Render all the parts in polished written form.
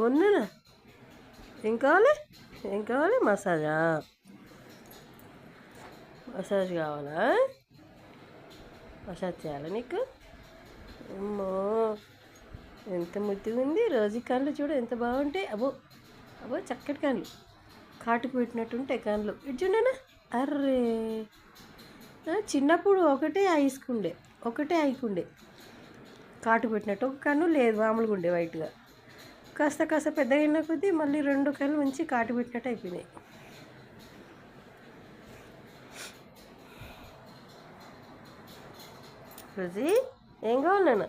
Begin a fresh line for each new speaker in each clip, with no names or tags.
ఉన్ననా? ఏం కావాలి? ఏం కావాలి? మసాజా? మసాజ్ కావాలా? మసాజ్ చేయాలా నీకు? అమ్మో, ఎంత ముద్దుగా ఉంది. రోజు కళ్ళు చూడు ఎంత బాగుంటాయి. అబ్బో అబ్బో, చక్కటి కళ్ళు, కాటుకు పెట్టినట్టుంటాయి కళ్ళు. ఇటు చూడనా? అర్రే, చిన్నప్పుడు ఒకటే ఐకుండే కాటు పెట్టినట్టు. ఒక కన్ను లేదు, మామూలుగా ఉండే వైట్గా. కాస్త కాస్త పెద్దగా అయిన కొద్దీ మళ్ళీ రెండు కళ్ళు మంచి కాటు పెట్టినట్టు అయిపోయినాయి. రోజీ, ఏం కావాలి నాన్న?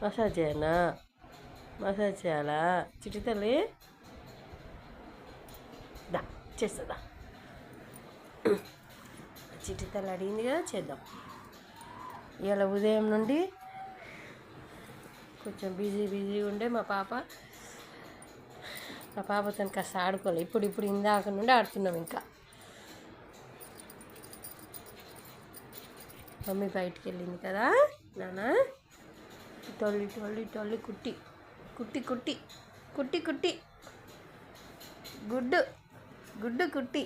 మసాజ్ చేయనా? మసాజ్ చేయాలా? చిట్టి తల్లి దా, చేస్తుందా? చిట్టి తల్లి అడిగింది కదా, చేద్దాం. ఇవాళ ఉదయం నుండి కొంచెం బిజీ ఉండే మా పాపతో కాస్త ఆడుకోవాలి. ఇప్పుడు ఇందాక నుండి ఆడుతున్నాం. ఇంకా మమ్మీ బయటికి వెళ్ళింది కదా నాన్న. తొల్లి కుట్టి గుడ్డు కుట్టి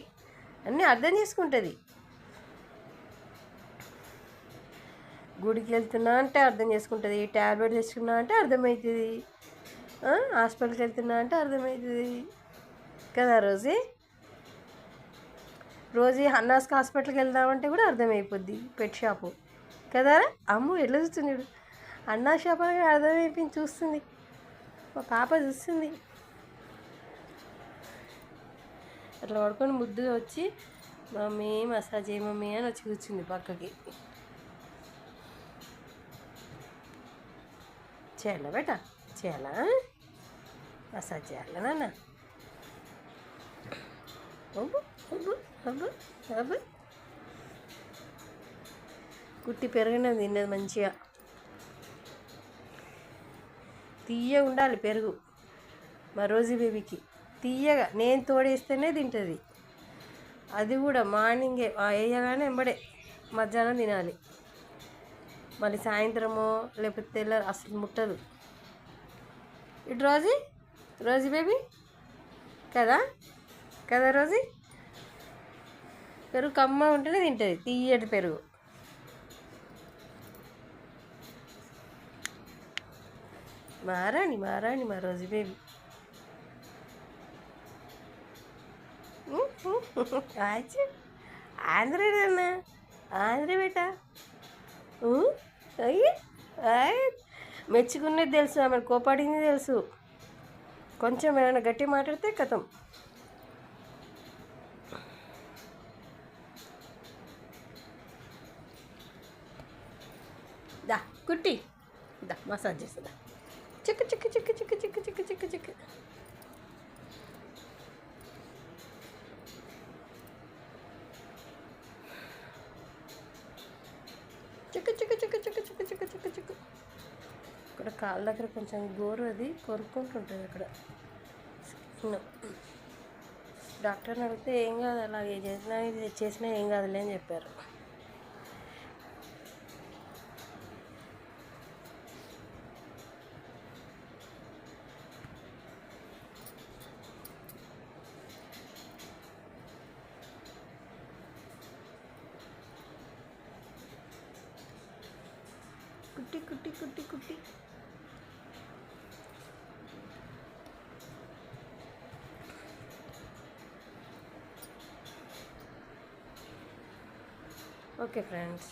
అన్నీ అర్థం చేసుకుంటుంది. గుడికి వెళ్తున్నా అంటే అర్థం చేసుకుంటుంది, ట్యాబ్లెట్ తెచ్చుకున్నా అంటే అర్థమవుతుంది, హాస్పిటల్కి వెళ్తున్నా అంటే అర్థమవుతుంది కదా. రోజు అన్నాస్కి హాస్పిటల్కి వెళ్దామంటే కూడా అర్థమైపోద్ది. పెట్ షాపు కదా. అమ్ము ఎట్లా చూస్తున్నాడు? అన్నా షాప్ అని అర్థమైపోయింది, చూస్తుంది. మా పాప చూస్తుంది. అట్లా పడుకొని ముద్దుగా వచ్చి మమ్మీ మసాజ్ చేయి మమ్మీ అని వచ్చి కూర్చుంది పక్కకి. చేయాలా బేటా? చేయాలా? మసాజ్ చేయాలా నాన్న? అబ్బు కుట్టి పెరగనది తిన్నది మంచిగా. తీయగా ఉండాలి పెరుగు మా రోజీ బేబీకి. తీయగా నేను తోడేస్తేనే తింటుంది. అది కూడా మార్నింగే వేయగానే వెంబడే మధ్యాహ్నం తినాలి. మళ్ళీ సాయంత్రమో లేకపోతే తెల్లారి అసలు ముట్టదు. ఇటు రోజీ బేబీ కదా రోజీ. పెరుగు కమ్మ ఉంటేనే తింటుంది, తీయటి పెరుగు. మారాణి మా రోజీ బేబీ. ఆంధ్రేనా? ఆంధ్రే బేటా. మెచ్చుకునేది తెలుసు, ఆమె కోపాడింది తెలుసు. కొంచెం ఏమైనా గట్టి మాట్లాడితే కథం. దా కుట్టి దా, మసాజ్ చేస్తుందా? చిక్కు చిక్కు చిక్కు చిక్కు చిక్కు చిక్కు చిక్కు చిక్కు. చిక్కు చిక్కు చిక్కు చిక్కు చిక్కు చిక్కు చిక్కు చిక్కు. ఇక్కడ కాళ్ళ దగ్గర కొంచెం గోరు అది కొరుక్కుంటుంటుంది అక్కడ. డాక్టర్ని అడిగితే ఏం కాదు, అలాగే చేసినా ఏం కాదులే అని చెప్పారు. కుట్టి ఓకే ఫ్రెండ్స్.